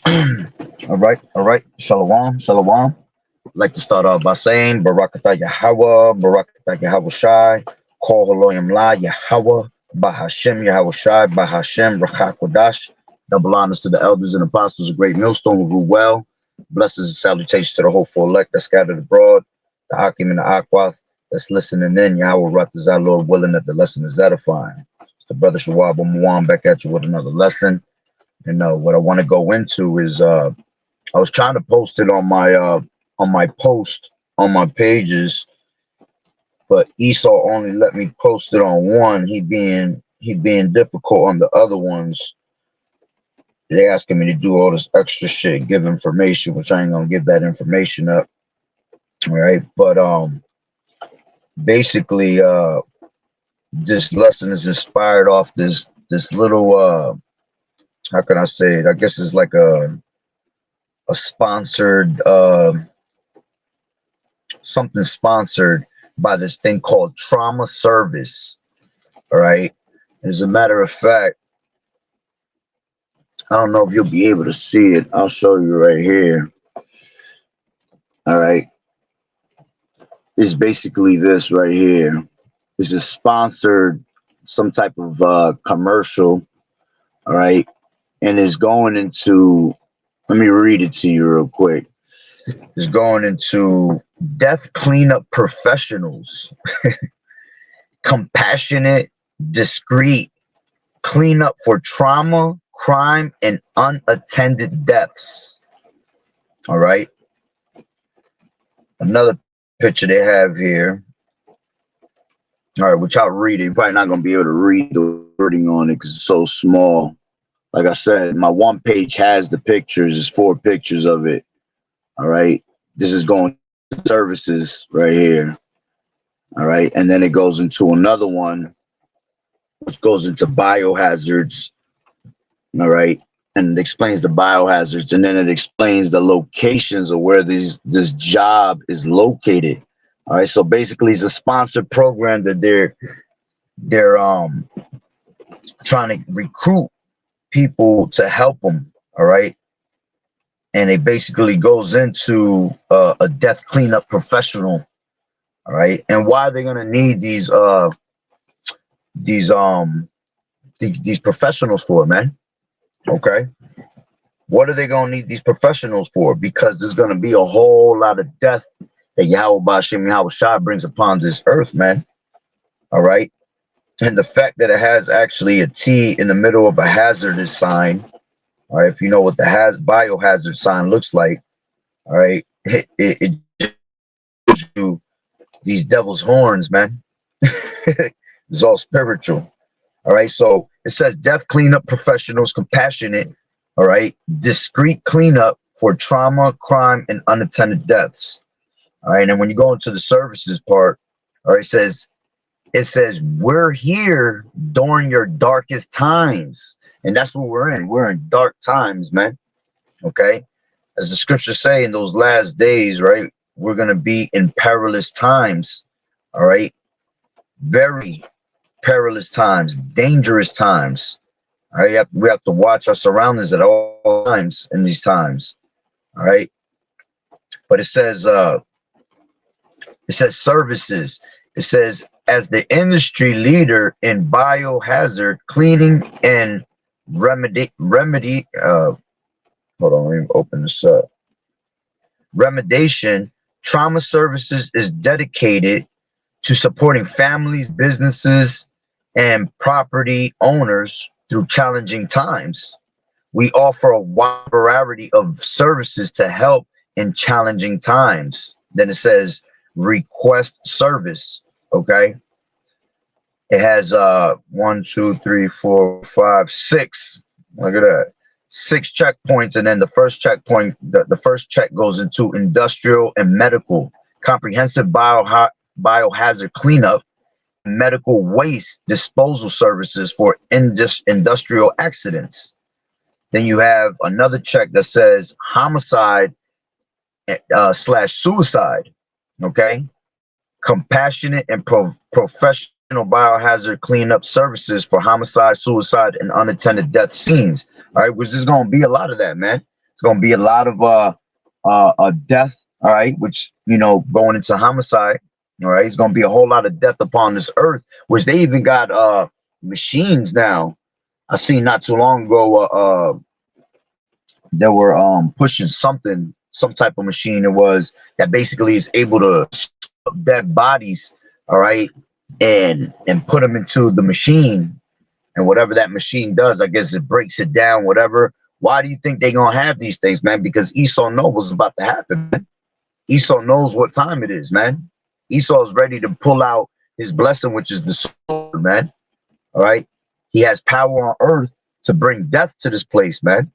All right. Shalom, shalom. I'd like to start off by saying Barakatah Yahweh, Barakatah Yahweh Shai, Kol Haloyim La Yahweh, Bahashem Yahweh Shai, Bahashem Rachakodash. Double honors to the elders and apostles of Great Millstone who rule well. Blessings and salutations to the hopeful elect that scattered abroad, the Akim and the Akwath that's listening in. Yahweh Rath our Lord willing that the lesson is edifying. It's the brother Shawab Muwan back at you with another lesson. And what I want to go into is I was trying to post it on my post on my pages, but Esau only let me post it on one. He being difficult on the other ones. They asking me to do all this extra shit, give information, which I ain't gonna give that information up. All right. But basically this lesson is inspired off this little how can I say it? I guess it's like a sponsored something sponsored by this thing called Trauma Service. All right. As a matter of fact, I don't know if you'll be able to see it. I'll show you right here. All right. It's basically this right here. It's a sponsored, some type of commercial. All right. And it's going into, let me read it to you real quick. It's going into death cleanup professionals, compassionate, discreet cleanup for trauma, crime, and unattended deaths. All right. Another picture they have here. All right, which I'll read it. You're probably not going to be able to read the wording on it because it's so small. Like I said, my one page has the pictures. There's 4 pictures of it. All right. This is going to services right here. All right. And then it goes into another one, which goes into biohazards. All right. And it explains the biohazards. And then it explains the locations of where this job is located. All right. So basically it's a sponsored program that they're trying to recruit people to help them. All right. And it basically goes into a death cleanup professional. All right. And why they're gonna need these professionals for, man? Okay. What are they gonna need these professionals for? Because there's gonna be a whole lot of death that Yahweh Bashim Yahweh Shai brings upon this earth, man. All right. And the fact that it has actually a T in the middle of a hazardous sign. All right. If you know what the biohazard sign looks like, all right, it shows you these devil's horns, man. It's all spiritual. All right. So it says death cleanup professionals, compassionate, all right, discreet cleanup for trauma, crime, and unattended deaths. All right. And when you go into the services part, all right, it says we're here during your darkest times. And that's what we're in. We're in dark times, man. Okay. As the scriptures say, in those last days, right, we're going to be in perilous times. All right. Very perilous times, dangerous times. All right. We have to watch our surroundings at all times in these times. All right. But it says services. It says, as the industry leader in biohazard cleaning and remedy hold on, let me open this up. Remediation, Trauma Services is dedicated to supporting families, businesses, and property owners through challenging times. We offer a wide variety of services to help in challenging times. Then it says request service. Okay. It has 1, 2, 3, 4, 5, 6. Look at that. 6 checkpoints, and then the first checkpoint, the first check goes into industrial and medical, comprehensive biohazard cleanup, medical waste disposal services for industrial accidents. Then you have another check that says homicide / suicide. Okay. Compassionate and professional biohazard cleanup services for homicide, suicide, and unattended death scenes. All right, which is going to be a lot of that, man. It's gonna be a lot of death, all right, which going into homicide, all right. It's gonna be a whole lot of death upon this earth, which they even got machines now. I seen not too long ago they were pushing something, some type of machine it was, that basically is able to dead bodies, all right, and put them into the machine, and whatever that machine does, I guess it breaks it down, whatever. Why do you think they're gonna have these things, man? Because Esau knows what's about to happen, man. Esau knows what time it is, man. Esau is ready to pull out his blessing, which is the sword, man. All right. He has power on earth to bring death to this place, man.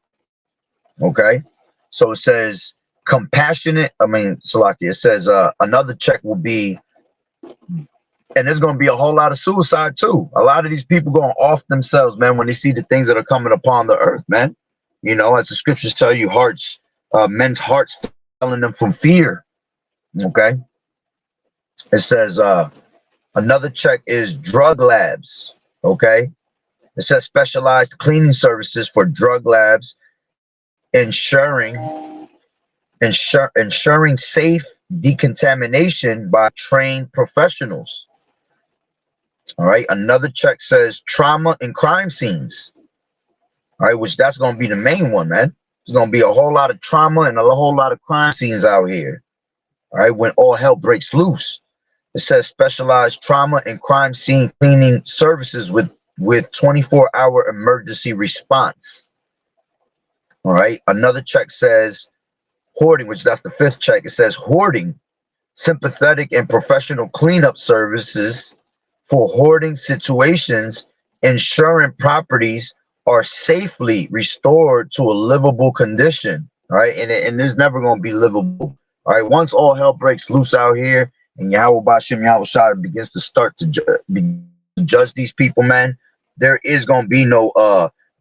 Okay. So it says compassionate. I mean, Salaki, it says another check will be, and there's going to be a whole lot of suicide too. A lot of these people going off themselves, man, when they see the things that are coming upon the earth, man. As the scriptures tell you, men's hearts failing them from fear. Okay. It says another check is drug labs. Okay. It says specialized cleaning services for drug labs, ensuring safe decontamination by trained professionals. All right. Another check says trauma and crime scenes. All right, which that's going to be the main one, man. There's going to be a whole lot of trauma and a whole lot of crime scenes out here. All right, when all hell breaks loose. It says specialized trauma and crime scene cleaning services with 24-hour emergency response. All right. Another check says hoarding, which that's the fifth check. It says hoarding, sympathetic and professional cleanup services for hoarding situations, ensuring properties are safely restored to a livable condition. All right. And it's never going to be livable. All right. Once all hell breaks loose out here and Yahweh Bashem Yahweh Shai begins to start to judge these people, man, there is going to be no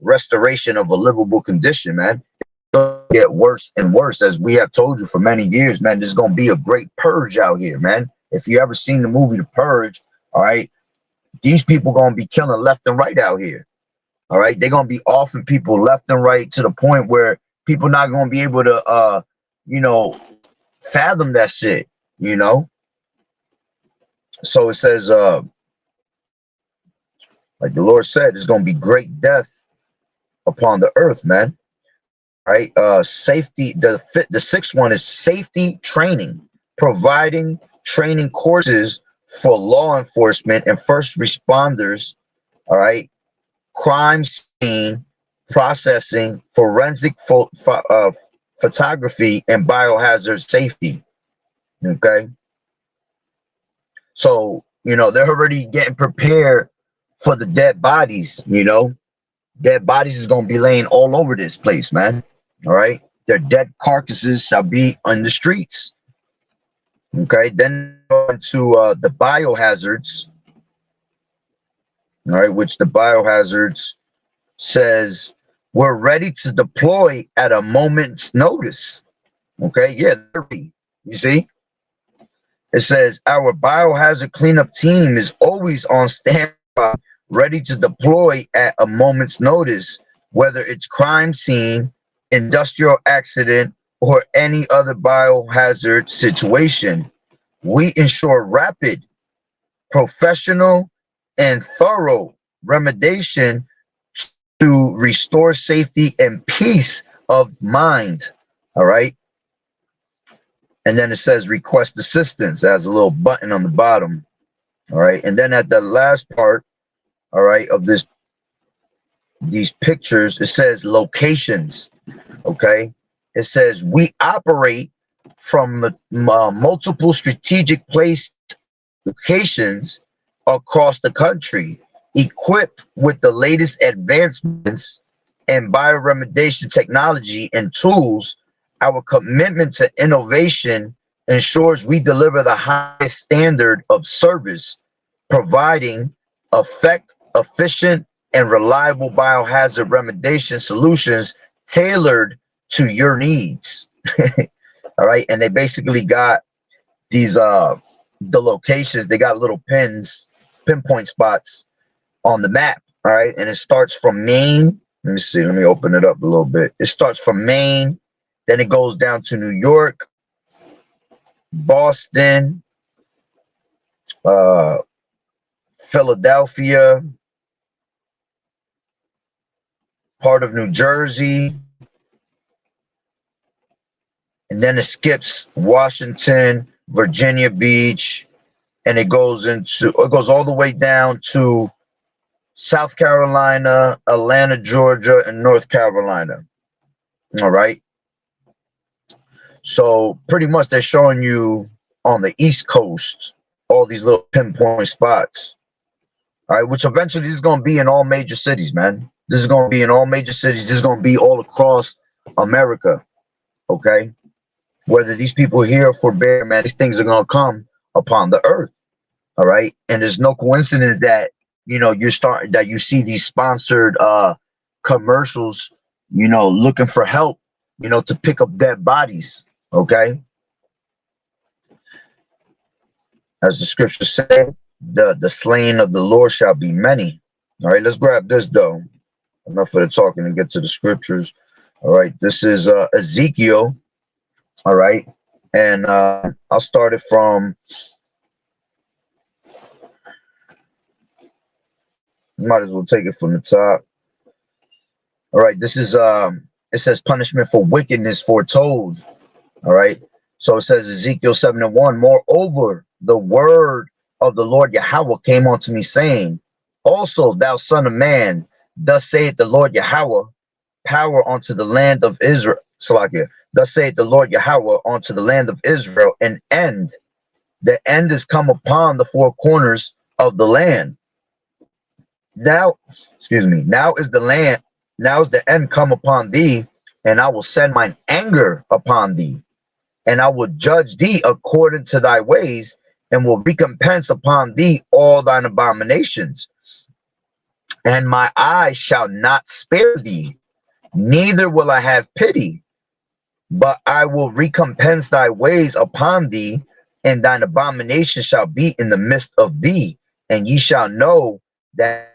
restoration of a livable condition, man. It's going to get worse and worse, as we have told you for many years, man. There's going to be a great purge out here, man. If you ever seen the movie The Purge, all right, these people going to be killing left and right out here. All right, they're going to be offing people left and right to the point where people not going to be able to fathom that shit, So it says like the Lord said, there's going to be great death upon the earth, man. Right? Safety. The sixth one is safety training, providing training courses for law enforcement and first responders. All right, crime scene processing, forensic photography, and biohazard safety. Okay, so they're already getting prepared for the dead bodies. Dead bodies is going to be laying all over this place, man. All right, their dead carcasses shall be on the streets. Okay, then on to the biohazards. All right, which the biohazards says we're ready to deploy at a moment's notice. Okay, yeah, you see, it says our biohazard cleanup team is always on standby, ready to deploy at a moment's notice, whether it's crime scene, industrial accident, or any other biohazard situation. We ensure rapid, professional, and thorough remediation to restore safety and peace of mind. All right. And then it says request assistance. It has a little button on the bottom. All right. And then at the last part, all right, of these pictures, it says locations. Okay. It says we operate from multiple strategic place locations across the country, equipped with the latest advancements and bioremediation technology and tools. Our commitment to innovation ensures we deliver the highest standard of service, providing efficient, and reliable biohazard remediation solutions tailored to your needs. All right. And they basically got these the locations, they got little pinpoint spots on the map. All right. And it starts from Maine. Let me see. Let me open it up a little bit. It starts from Maine, Then it goes down to New York, Boston, uh, Philadelphia, part of New Jersey, and then it skips Washington, Virginia Beach, and it goes all the way down to South Carolina, Atlanta, Georgia, and North Carolina. All right. So pretty much they're showing you on the East Coast all these little pinpoint spots. All right, which eventually is going to be in all major cities, man. This is going to be in all major cities. This is going to be all across America. Okay. Whether these people here forbear, man, these things are going to come upon the earth. All right. And there's no coincidence that, you see these sponsored commercials, looking for help, to pick up dead bodies. Okay. As the scripture said, the slain of the Lord shall be many. All right. Let's grab this, though. Enough of the talking and get to the scriptures. All right. This is Ezekiel. All right. And I'll start it from, might as well take it from the top. All right. This is, it says punishment for wickedness foretold. All right. So it says Ezekiel 7:1. Moreover, the word of the Lord Yahweh came unto me, saying, also, thou son of man, thus saith the Lord Yahweh, power unto the land of Israel. Salakia. Thus saith the Lord Yahweh unto the land of Israel, an end. The end is come upon the four corners of the land. Now is the end come upon thee, and I will send mine anger upon thee, and I will judge thee according to thy ways, and will recompense upon thee all thine abominations. And my eyes shall not spare thee, neither will I have pity, but I will recompense thy ways upon thee, and thine abomination shall be in the midst of thee, and ye shall know that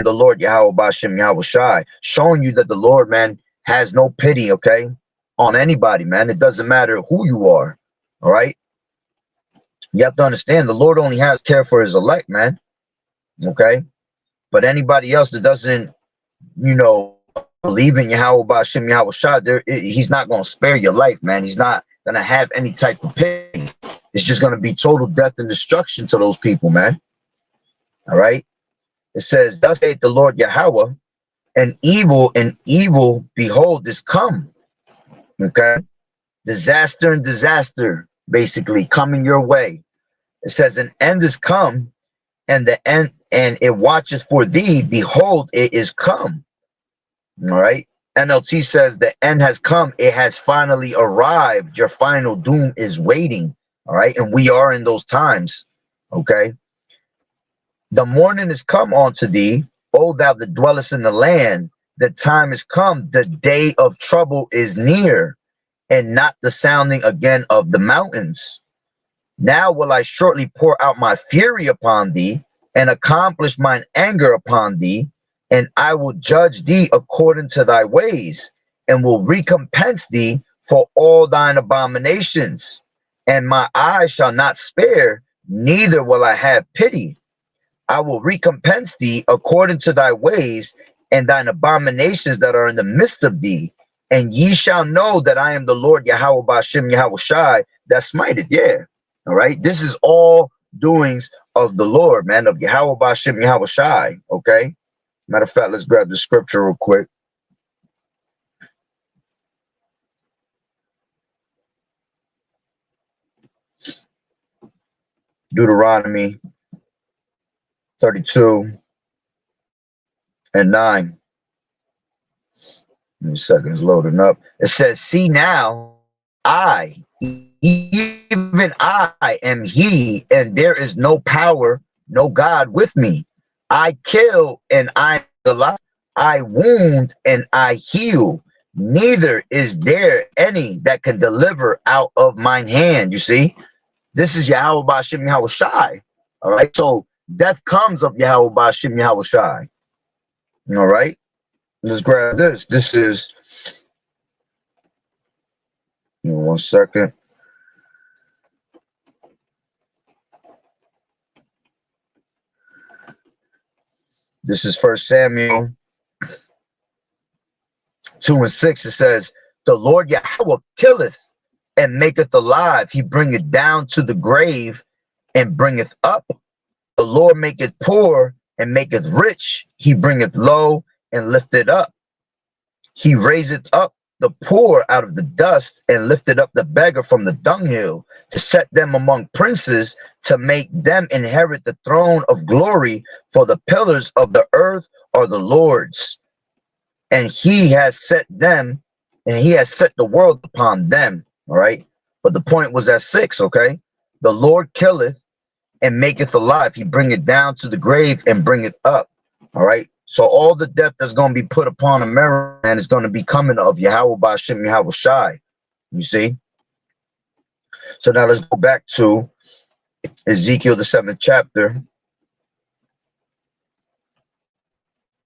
the Lord Yahweh Bashem Yahweh Shai, showing you that the Lord, man, has no pity, okay, on anybody, man. It doesn't matter who you are. All right. You have to understand the Lord only has care for his elect, man. Okay. But anybody else that doesn't, believe in Yahweh Bashem Yahweh Shai, he's not going to spare your life, man. He's not going to have any type of pity. It's just going to be total death and destruction to those people, man. All right. It says, thus saith the Lord Yahweh, and evil, behold, is come. Okay. Disaster and disaster, basically, coming your way. It says, an end is come, and the end, and it watches for thee. Behold, it is come. All right. NLT says the end has come. It has finally arrived. Your final doom is waiting. All right. And we are in those times. Okay. The morning is come unto thee, O thou that dwellest in the land. The time is come. The day of trouble is near, and not the sounding again of the mountains. Now will I shortly pour out my fury upon thee, and accomplish mine anger upon thee, and I will judge thee according to thy ways, and will recompense thee for all thine abominations. And my eyes shall not spare, neither will I have pity. I will recompense thee according to thy ways, and thine abominations that are in the midst of thee. And ye shall know that I am the Lord Yahweh Bashem Yahweh Shai that smiteth. Yeah. All right. This is all doings of the Lord, man, of Yahweh Bashem Yahweh Shai. Okay. Matter of fact, let's grab the scripture real quick. Deuteronomy 32 and 9. Give me a second, it's loading up. It says, see now, I, even I am he, and there is no power, no God with me. I kill and I alive. I wound and I heal. Neither is there any that can deliver out of mine hand. You see, this is Yahweh Bashem Yahweh Shai. All right. So death comes of Yahweh Bashem Yahweh Shai. All right. Let's grab this. This is Give me 1 second. This is 1 Samuel 2:6. It says, the Lord Yahweh killeth and maketh alive. He bringeth down to the grave and bringeth up. The Lord maketh poor and maketh rich. He bringeth low and lifteth up. He raiseth up the poor out of the dust and lifted up the beggar from the dunghill, to set them among princes, to make them inherit the throne of glory. For the pillars of the earth are the Lord's, and he has set them, and he has set the world upon them. All right. But the point was at 6. Okay. The Lord killeth and maketh alive. He bringeth down to the grave and bringeth up. All right. So all the death that's going to be put upon America, and is going to be coming of Yahweh Ba'ashem Yahweh Shai. You see? So now let's go back to Ezekiel, the 7th chapter.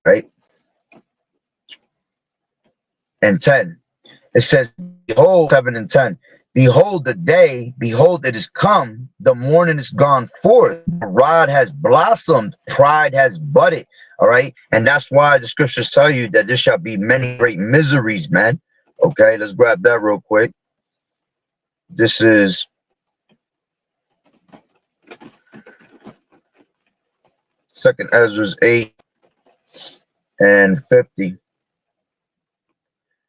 Right? And 10. It says, behold, 7 and 10. Behold the day, behold it is come, the morning is gone forth, the rod has blossomed, pride has budded. All right. And that's why the scriptures tell you that there shall be many great miseries, man. Okay, let's grab that real quick. This is Second Ezra 8 and 50.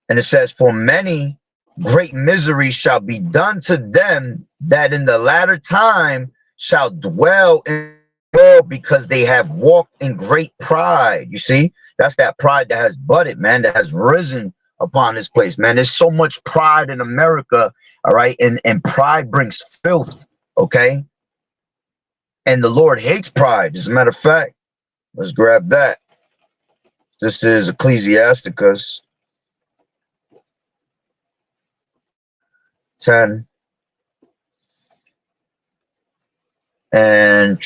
And it says, for many great miseries shall be done to them that in the latter time shall dwell in the world, because they have walked in great pride. You see, that's that pride that has budded, man, that has risen upon this place, man. There's so much pride in America. All right. And pride brings filth. Okay. And the Lord hates pride. As a matter of fact, let's grab that. This is Ecclesiasticus 10 and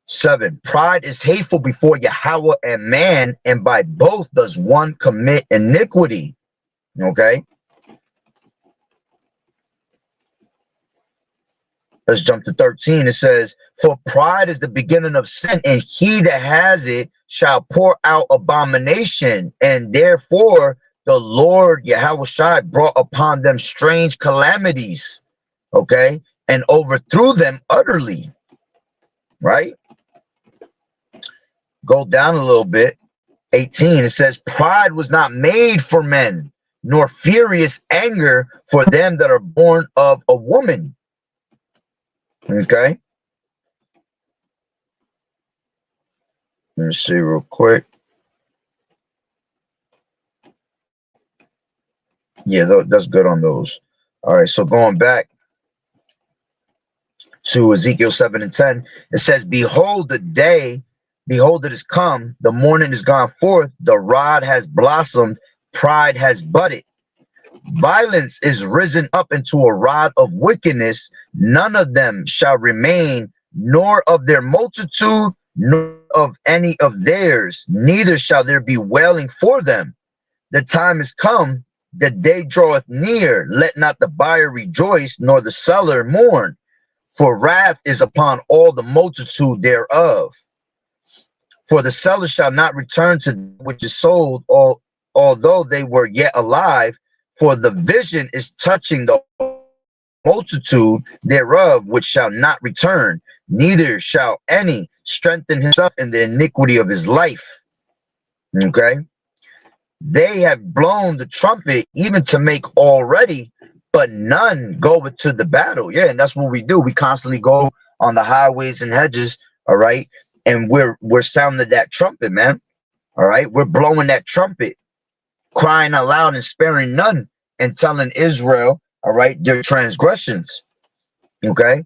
7. Pride is hateful before Yahweh and man, and by both does one commit iniquity. Okay. Let's jump to 13. It says, for pride is the beginning of sin, and he that has it shall pour out abomination. And therefore the Lord Yahweh Shai brought upon them strange calamities. Okay. And overthrew them utterly. Right. Go down a little bit. 18. It says, pride was not made for men, nor furious anger for them that are born of a woman. Okay. Let me see real quick. Yeah, that's good on those. All right. So going back to Ezekiel 7 and 10, it says, behold the day, behold it is come, the morning is gone forth, the rod has blossomed, pride has budded. Violence is risen up into a rod of wickedness. None of them shall remain, nor of their multitude, nor of any of theirs. Neither shall there be wailing for them. The time is come, the day draweth near. Let not the buyer rejoice, nor the seller mourn. For wrath is upon all the multitude thereof. For the seller shall not return to which is sold, although they were yet alive. For the vision is touching the multitude thereof, which shall not return, neither shall any strengthen himself in the iniquity of his life. Okay. They have blown the trumpet even to make all ready, but none goeth to the battle. Yeah, and that's what we do. We constantly go on the highways and hedges, all right, and we're sounding that trumpet, man. All right, we're blowing that trumpet, crying aloud and sparing none, and telling Israel, all right, their transgressions. Okay,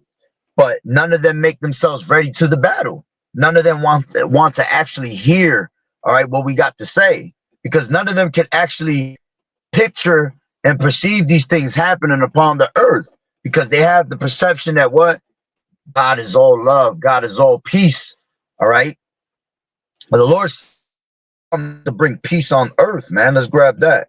but none of them make themselves ready to the battle. None of them want to actually hear, all right, what we got to say, because none of them can actually picture and perceive these things happening upon the earth, because they have the perception that what? God is all love, God is all peace. All right. But the Lord's come to bring peace on earth, man. Let's grab that.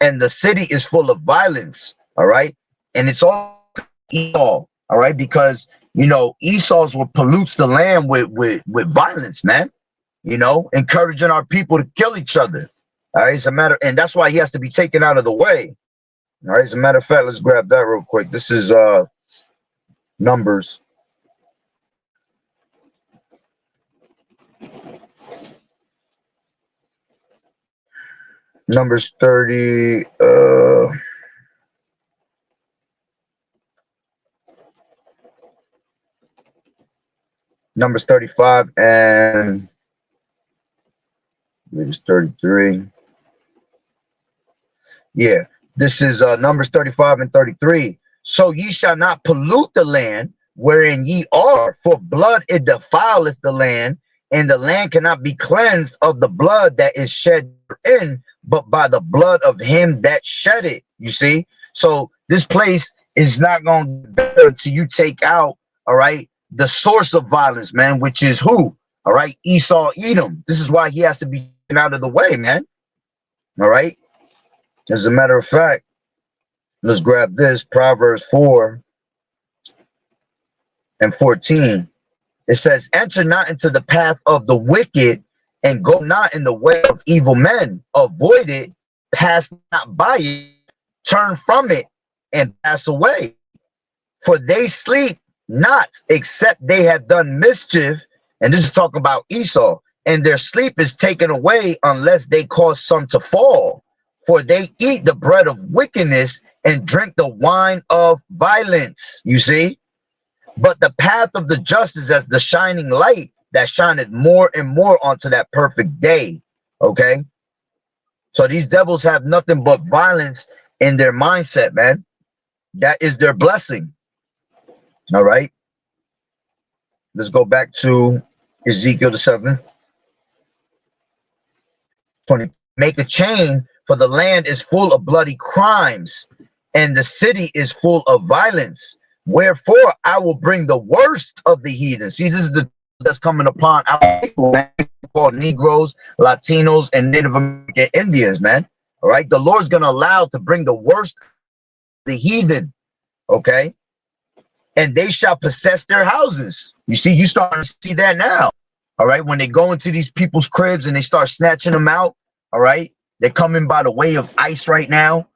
and the city is full of violence. All right, and it's all Esau. All right, because Esau's what pollutes the land with violence, man. Encouraging our people to kill each other. All right, and that's why he has to be taken out of the way. All right, as a matter of fact, let's grab that real quick. This is Numbers. Numbers 30. Numbers 35 and it's 33. Yeah, this is Numbers 35 and 33. So ye shall not pollute the land wherein ye are, for blood it defileth the land, and the land cannot be cleansed of the blood that is shed in, but by the blood of him that shed it. You see? So this place is not going to be better until you take out, all right, the source of violence, man, which is who? All right, Esau, Edom. This is why he has to be out of the way, man. All right. As a matter of fact, let's grab this, Proverbs 4 and 14. It says, enter not into the path of the wicked, and go not in the way of evil men. Avoid it, pass not by it, turn from it, and pass away. For they sleep not, except they have done mischief. And this is talking about Esau. And their sleep is taken away unless they cause some to fall. For they eat the bread of wickedness and drink the wine of violence. You see? But the path of the just is as the shining light that shineth more and more onto that perfect day. Okay? So these devils have nothing but violence in their mindset, man. That is their blessing. All right? Let's go back to Ezekiel the 7th. 20. Make a chain, for the land is full of bloody crimes, and the city is full of violence. Wherefore I will bring the worst of the heathen. See, this is the that's coming upon our people, man, called Negroes, Latinos, and Native American Indians, man. All right, the Lord's gonna allow to bring the worst of the heathen, okay? And they shall possess their houses. You see, you starting to see that now. All right, when they go into these people's cribs and they start snatching them out, all right, they're coming by the way of ICE right now.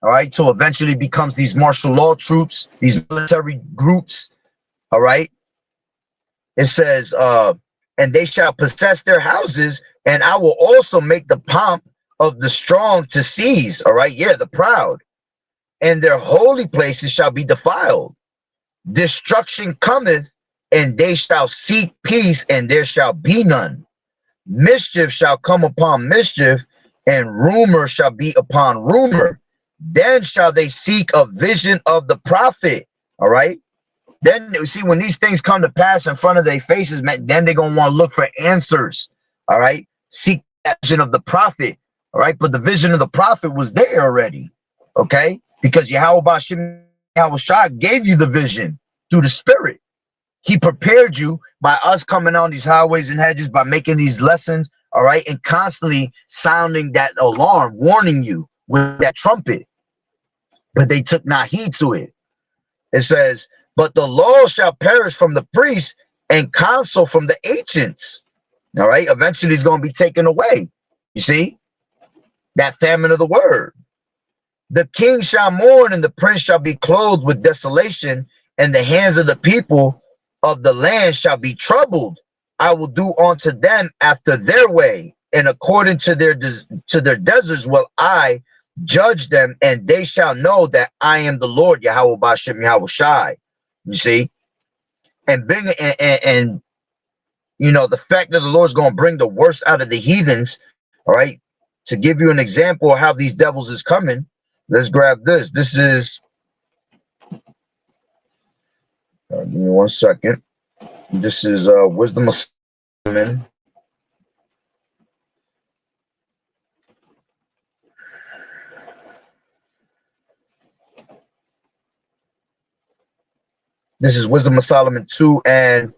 All right, so eventually becomes these martial law troops, these military groups. All right, it says, and they shall possess their houses, and I will also make the pomp of the strong to cease. All right, yeah, the proud, and their holy places shall be defiled. Destruction cometh, and they shall seek peace, and there shall be none. Mischief shall come upon mischief, and rumor shall be upon rumor. Then shall they seek a vision of the prophet. All right. Then you see, when these things come to pass in front of their faces, man, then they're gonna want to look for answers. All right. Seek that vision of the prophet. All right. But the vision of the prophet was there already. Okay. Because Yahweh Bashim Shah gave you the vision through the spirit. He prepared you by us coming on these highways and hedges, by making these lessons, all right, and constantly sounding that alarm, warning you with that trumpet. But they took not heed to it. It says, but the law shall perish from the priests and counsel from the ancients. All right, eventually it's going to be taken away. You see, that famine of the word. The king shall mourn, and the prince shall be clothed with desolation, and the hands of the people of the land shall be troubled. I will do unto them after their way, and according to their deserts will I judge them, and they shall know that I am the Lord Yahweh Bashem Yahweh Shai. You see, and bring and you know the fact that the Lord's going to bring the worst out of the heathens. All right, to give you an example of how these devils is coming. Let's grab this. This is. Give me 1 second. This is Wisdom of Solomon. This is Wisdom of Solomon 2, and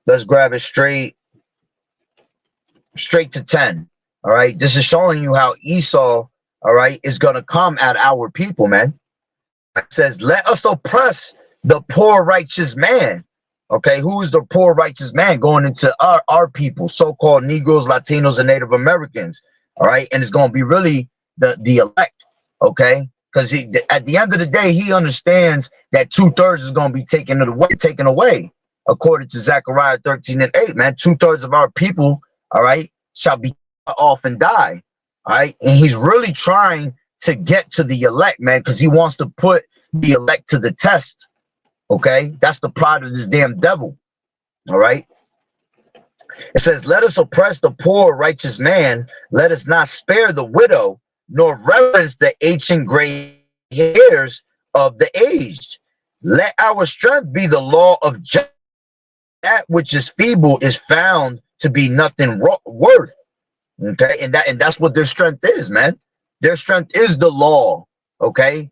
let's grab it straight to 10. All right, this is showing you how Esau, all right, is gonna come at our people, man. It says, let us oppress the poor righteous man. Okay, who is the poor righteous man? Going into our people, so-called Negroes, Latinos, and Native Americans. All right, and it's gonna be really the elect. Okay, because at the end of the day, he understands that 2/3 is gonna be taken away, according to Zechariah 13:8. Man, 2/3 of our people, all right, shall be cut off and die. All right, and he's really trying to get to the elect, man, because he wants to put the elect to the test. Okay, that's the pride of this damn devil. All right, it says, let us oppress the poor righteous man, let us not spare the widow, nor reverence the ancient gray hairs of the aged. Let our strength be the law of justice. That which is feeble is found to be nothing worth. Okay, and that's what their strength is, man. Their strength is the law. Okay,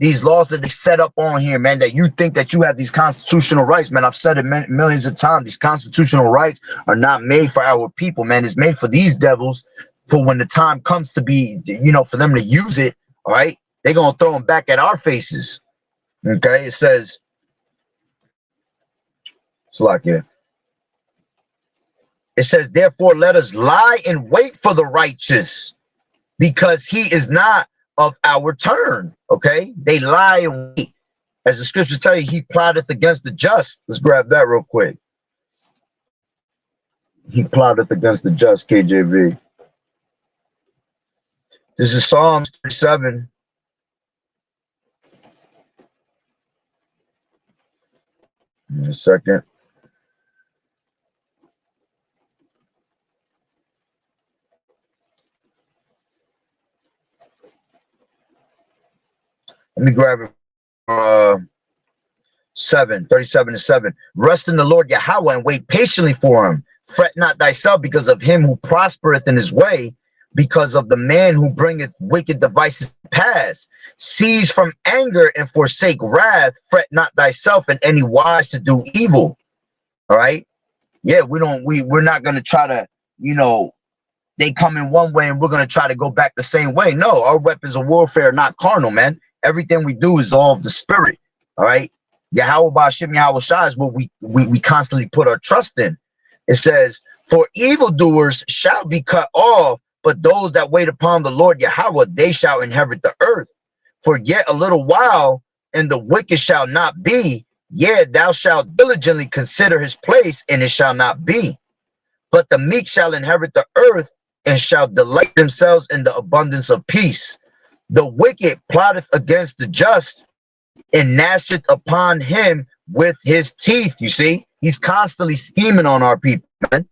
these laws that they set up on here, man, that you think that you have these constitutional rights, man. I've said it millions of times. These constitutional rights are not made for our people, man. It's made for these devils, for when the time comes to be, you know, for them to use it. All right, they're gonna throw them back at our faces. Okay, it says, it's like, yeah. It says, therefore, let us lie in wait for the righteous, because he is not of our turn. Okay, they lie and wait. As the scriptures tell you, he plotteth against the just. Let's grab that real quick. He plotteth against the just, KJV. This is Psalms 37. In a second. Let me grab it. 37:7. Rest in the Lord Yahweh and wait patiently for him. Fret not thyself because of him who prospereth in his way, because of the man who bringeth wicked devices to pass. Cease from anger and forsake wrath. Fret not thyself in any wise to do evil. All right. Yeah, we're not gonna try to, you know, they come in one way and we're gonna try to go back the same way. No, our weapons of warfare are not carnal, man. Everything we do is all of the spirit. All right. Yahweh Ba'ashem Yahweh Shai is what we constantly put our trust in. It says, for evildoers shall be cut off, but those that wait upon the Lord Yahweh, they shall inherit the earth. For yet a little while, and the wicked shall not be. Yet thou shalt diligently consider his place, and it shall not be. But the meek shall inherit the earth, and shall delight themselves in the abundance of peace. The wicked plotteth against the just, and gnasheth upon him with his teeth. You see, he's constantly scheming on our people, man.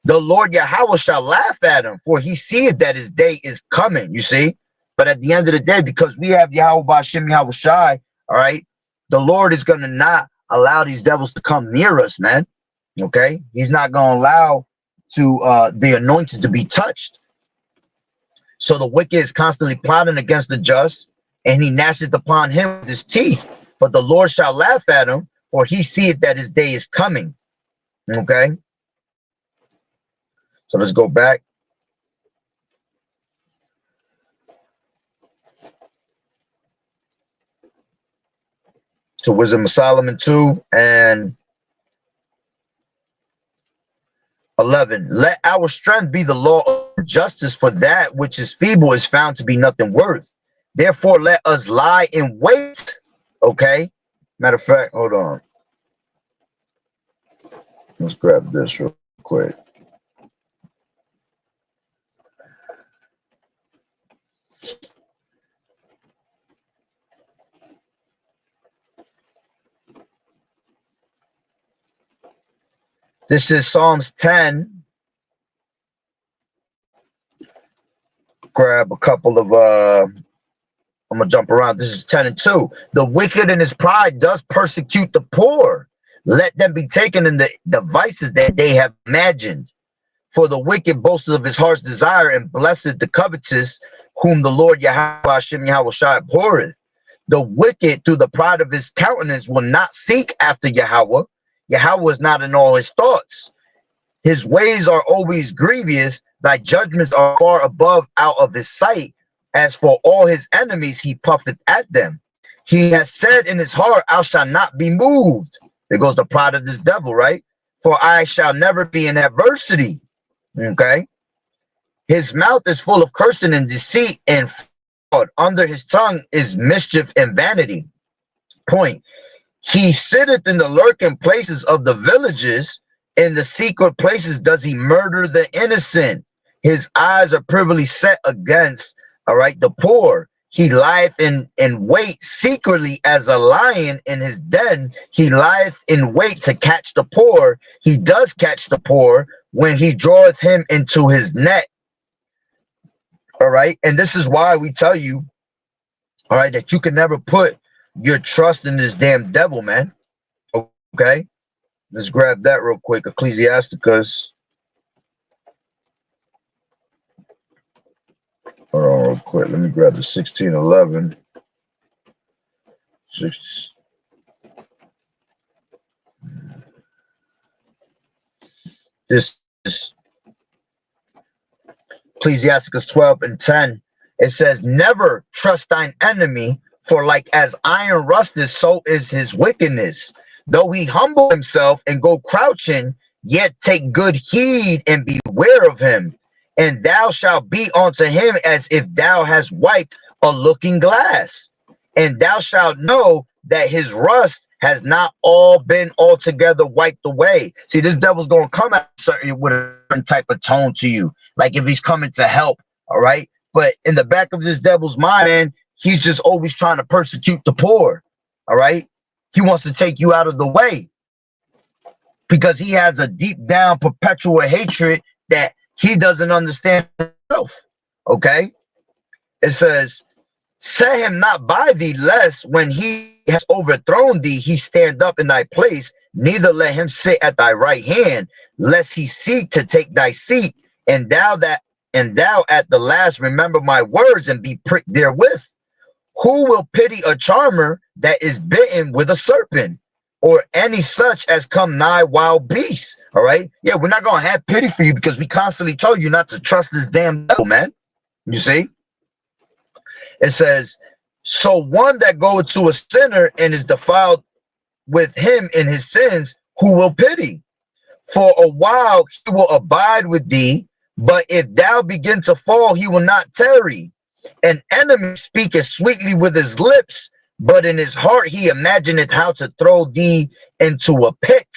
The Lord Yahweh shall laugh at him, for he seeth that his day is coming. You see, but at the end of the day, because we have Yahweh Ba'ashem Yahweh Shai, all right, the Lord is going to not allow these devils to come near us, man. Okay, he's not going to allow to the anointed to be touched. So the wicked is constantly plotting against the just, and he gnasheth upon him with his teeth. But the Lord shall laugh at him, for he seeth that his day is coming. Okay. So let's go back. To Wisdom of Solomon 2 and 11. Let our strength be the law of justice, for that which is feeble is found to be nothing worth. Therefore, let us lie in wait. Okay. Matter of fact, hold on. Let's grab this real quick. This is Psalms 10. Grab a couple of I'm gonna jump around. This is 10 and 2. The wicked in his pride does persecute the poor. Let them be taken in the devices that they have imagined. For the wicked boasted of his heart's desire, and blessed the covetous, whom the Lord Yahweh Hashem Yahweh Shai abhorreth. The wicked through the pride of his countenance will not seek after Yahweh. Yahweh is not in all his thoughts. His ways are always grievous, Thy judgments are far above out of his sight. As for all his enemies, he puffeth at them. He has said in his heart, I shall not be moved. There goes the pride of this devil, right? For I shall never be in adversity. Okay. His mouth is full of cursing and deceit and fraud. Under his tongue is mischief and vanity. Point. He sitteth in the lurking places of the villages. In the secret places does he murder the innocent. His eyes are privily set against, all right, the poor. He lieth in wait secretly as a lion in his den. He lieth in wait to catch the poor. He does catch the poor when he draweth him into his net. All right. And this is why we tell you, all right, that you can never put your trust in this damn devil, man. Okay. Let's grab that real quick. Ecclesiasticus. Hold on real quick. Let me grab the 1611. This is Ecclesiasticus 12 and 10. It says, never trust thine enemy, for like as iron rusteth, so is his wickedness. Though he humble himself and go crouching, yet take good heed and beware of him. And thou shalt be unto him as if thou hast wiped a looking glass. And thou shalt know that his rust has not all been altogether wiped away. See, this devil's going to come at with a certain type of tone to you, like if he's coming to help, all right? But in the back of this devil's mind, man, he's just always trying to persecute the poor, all right? He wants to take you out of the way because he has a deep down perpetual hatred that he doesn't understand himself, okay? It says, set him not by thee, lest when he has overthrown thee, he stand up in thy place. Neither let him sit at thy right hand, lest he seek to take thy seat. And thou at the last remember my words and be pricked therewith. Who will pity a charmer that is bitten with a serpent, or any such as come nigh wild beasts? All right. Yeah, we're not gonna have pity for you because we constantly told you not to trust this damn devil, man. You see? It says, so one that goeth to a sinner and is defiled with him in his sins, who will pity? For a while he will abide with thee, but if thou begin to fall, he will not tarry. An enemy speaketh sweetly with his lips, but in his heart he imagineth how to throw thee into a pit.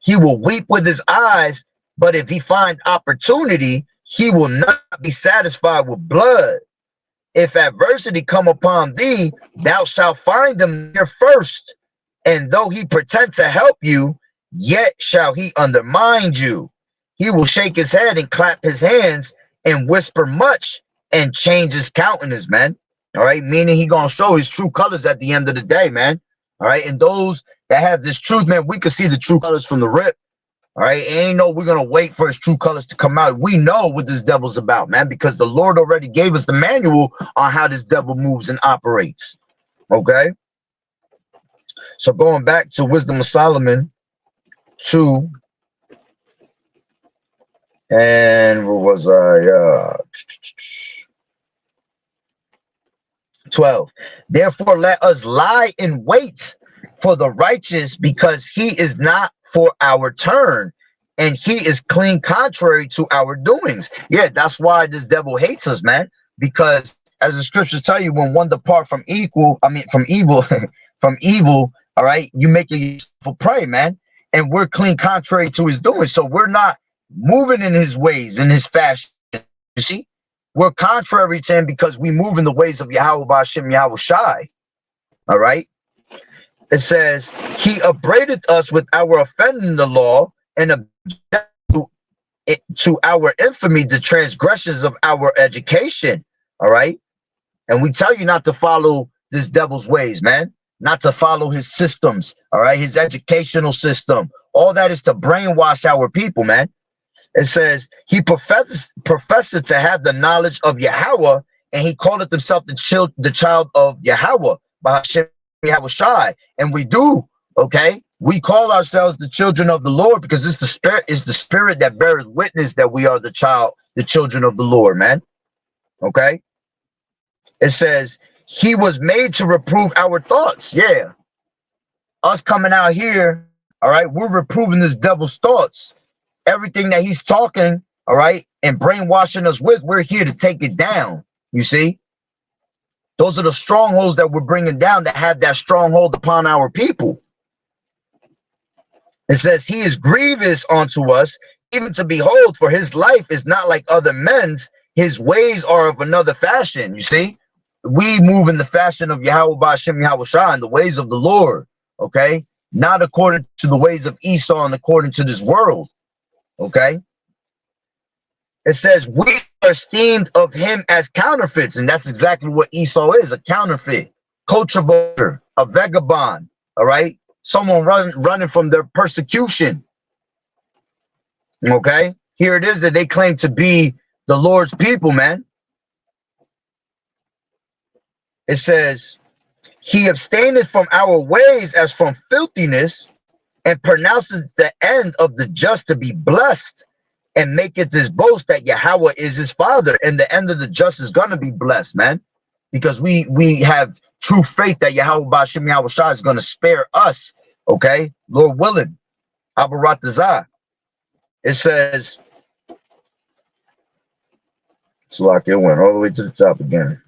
He will weep with his eyes, but if he find opportunity, he will not be satisfied with blood. If adversity come upon thee, thou shalt find him near first. And though he pretend to help you, yet shall he undermine you. He will shake his head and clap his hands and whisper much and change his countenance, man. All right, meaning he gonna show his true colors at the end of the day, man. All right, and those that have this truth, man, we can see the true colors from the rip. All right, ain't no we're gonna wait for his true colors to come out. We know what this devil's about, man, because the Lord already gave us the manual on how this devil moves and operates. Okay, so going back to Wisdom of Solomon 2, and where was I? 12. Therefore, let us lie in wait for the righteous, because he is not for our turn, and he is clean contrary to our doings. Yeah, that's why this devil hates us, man, because as the scriptures tell you, when one depart from evil, from evil, all right, you make yourself a prey, man, and we're clean contrary to his doing. So we're not moving in his ways, in his fashion. You see, we're contrary to him because we move in the ways of Yahweh Ba'ashem Yahweh Shai. All right. It says, he upbraideth us with our offending the law, and to our infamy the transgressions of our education. All right. And we tell you not to follow this devil's ways, man, not to follow his systems. All right. His educational system, all that is to brainwash our people, man. It says he professed to have the knowledge of Yahweh, and he calleth himself the child of Yahweh, Ba'ashem Yahweh Shai. And we do, okay? We call ourselves the children of the Lord because it's the spirit that bears witness that we are the child the children of the Lord, man. Okay. It says he was made to reprove our thoughts. Yeah. Us coming out here, all right, we're reproving this devil's thoughts. Everything that he's talking, all right, and brainwashing us with, we're here to take it down. You see? Those are the strongholds that we're bringing down that have that stronghold upon our people. It says he is grievous unto us, even to behold, for his life is not like other men's. His ways are of another fashion. You see? We move in the fashion of Yahweh Ba'ashem Yahweh Shah, in the ways of the Lord. Okay? Not according to the ways of Esau and according to this world. Okay? It says we are esteemed of him as counterfeits, and that's exactly what Esau is, a counterfeit, cultivator, a vagabond, all right? Someone running from their persecution. Okay? Here it is that they claim to be the Lord's people, man. It says, he abstaineth from our ways as from filthiness, and pronounces the end of the just to be blessed, and maketh this boast that Yahweh is his father. And the end of the just is gonna be blessed, man, because we have true faith that Yahweh Ba'ashem Yahweh Shah is gonna spare us. Okay, Lord willing. Abaratazah. It says, it's like it went all the way to the top again.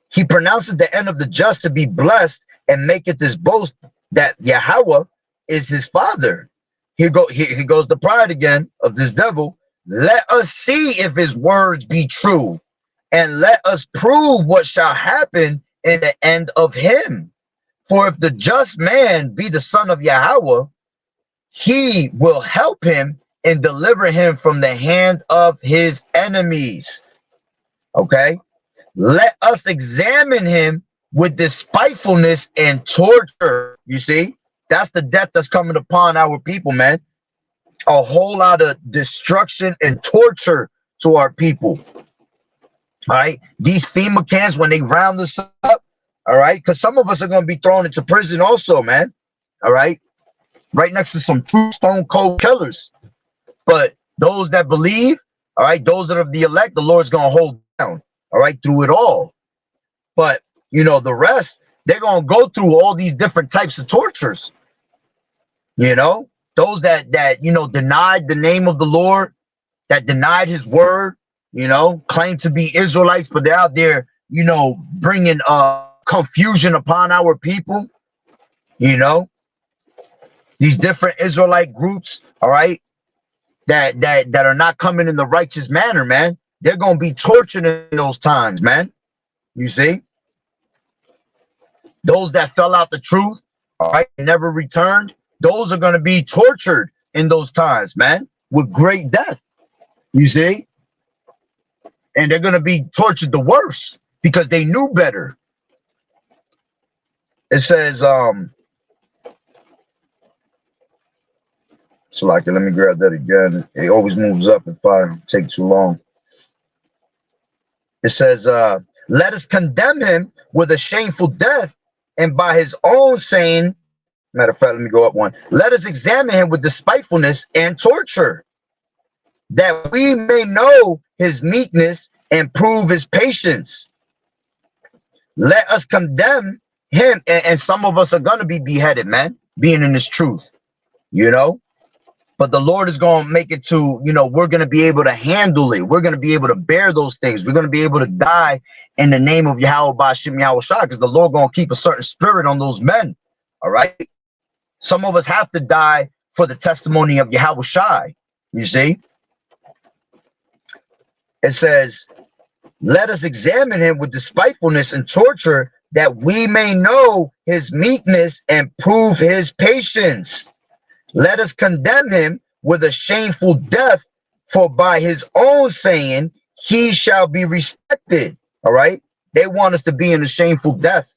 He pronounces the end of the just to be blessed, and maketh this boast that Yahweh is his father. Here goes the pride again of this devil. Let us see if his words be true, and let us prove what shall happen in the end of him. For if the just man be the son of Yahweh, he will help him and deliver him from the hand of his enemies. Okay? Let us examine him with despitefulness and torture. You see? That's the death that's coming upon our people, man. A whole lot of destruction and torture to our people. All right. These FEMA camps, when they round us up, all right, because some of us are going to be thrown into prison also, man. All right. Right next to some true stone cold killers. But those that believe, all right, those that are the elect, the Lord's going to hold down, all right, through it all. But, you know, the rest, they're going to go through all these different types of tortures. You know, those that you know, denied the name of the Lord, that denied his word, you know, claim to be Israelites, but they're out there, you know, bringing confusion upon our people. You know, these different Israelite groups, all right, that are not coming in the righteous manner, man. They're going to be tortured in those times, man. You see, those that fell out the truth, all right, never returned. Those are going to be tortured in those times, man, with great death. You see? And they're going to be tortured the worst because they knew better. It says, so like, let me grab that again. It always moves up if I take too long. It says, let us condemn him with a shameful death, and by his own saying, matter of fact, let me go up one. Let us examine him with despitefulness and torture, that we may know his meekness and prove his patience. Let us condemn him, and some of us are going to be beheaded, man, being in this truth, you know. But the Lord is going to make it to, you know, we're going to be able to handle it. We're going to be able to bear those things. We're going to be able to die in the name of Yahweh Ba'ashem Yahweh Shah, because the Lord going to keep a certain spirit on those men, all right? Some of us have to die for the testimony of Yahweh Shai. You see? It says, let us examine him with despitefulness and torture, that we may know his meekness and prove his patience. Let us condemn him with a shameful death, for by his own saying, he shall be respected. All right? They want us to be in a shameful death.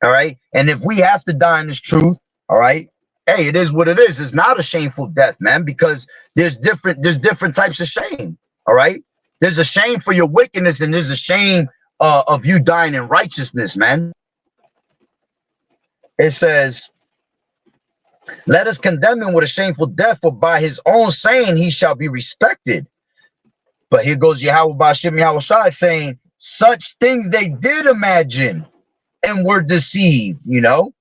All right? And if we have to die in this truth, all right, hey, it is what it is. It's not a shameful death, man, because there's different types of shame. All right. There's a shame for your wickedness, and there's a shame of you dying in righteousness, man. It says, Let us condemn him with a shameful death, for by his own saying he shall be respected. But here goes Yahweh Ba'ashem Yahweh Shai saying, such things they did imagine and were deceived, you know.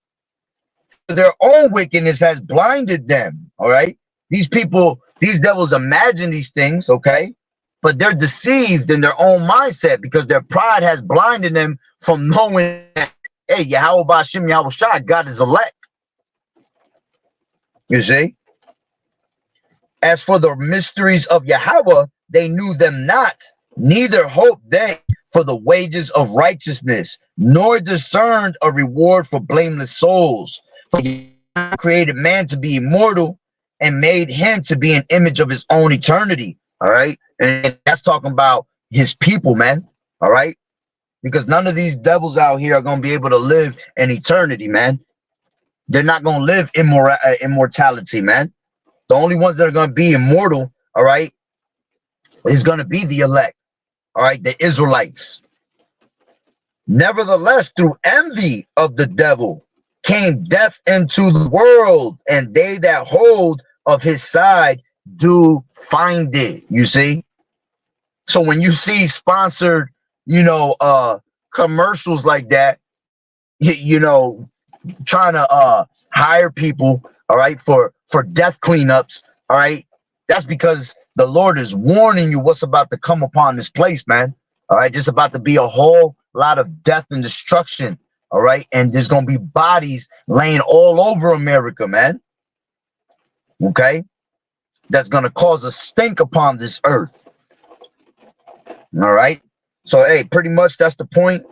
Their own wickedness has blinded them, all right? These people, these devils imagine these things, okay? But they're deceived in their own mindset because their pride has blinded them from knowing that, hey, Yahweh Ba'ashem Yahweh Shai, God is elect. You see? As for the mysteries of Yahweh, they knew them not, neither hoped they for the wages of righteousness, nor discerned a reward for blameless souls. For Yahweh created man to be immortal and made him to be an image of his own eternity. All right. And that's talking about his people, man. All right. Because none of these devils out here are going to be able to live in eternity, man. They're not going to live immortality, man. The only ones that are going to be immortal, all right, is going to be the elect, all right, the Israelites. Nevertheless, through envy of the devil came death into the world, and they that hold of his side do find it. You see? So when you see sponsored, you know, commercials like that, you know, trying to hire people, all right, for death cleanups, all right, that's because the Lord is warning you what's about to come upon this place, man. All right, just about to be a whole lot of death and destruction, all right, and there's gonna be bodies laying all over America, man. Okay, that's gonna cause a stink upon this earth. All right, so hey, pretty much that's the point.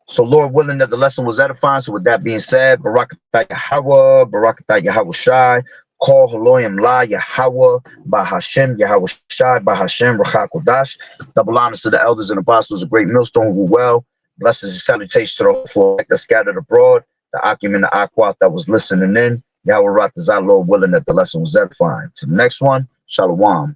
So Lord willing that the lesson was edifying. So with that being said, Barakatah Yahweh, Barakatah Yahweh Shai, Call Haloyim La Yahweh, Bahashem Yahweh Shai, Bahashem Rachak Kodash. Double honors to the elders and apostles, a great millstone who well. Blessings and salutations to the whole flock that scattered abroad, the Akim and the Aquat that was listening in. Yahweh Ratazah, Lord willing that the lesson was edifying. To the next one, Shalom.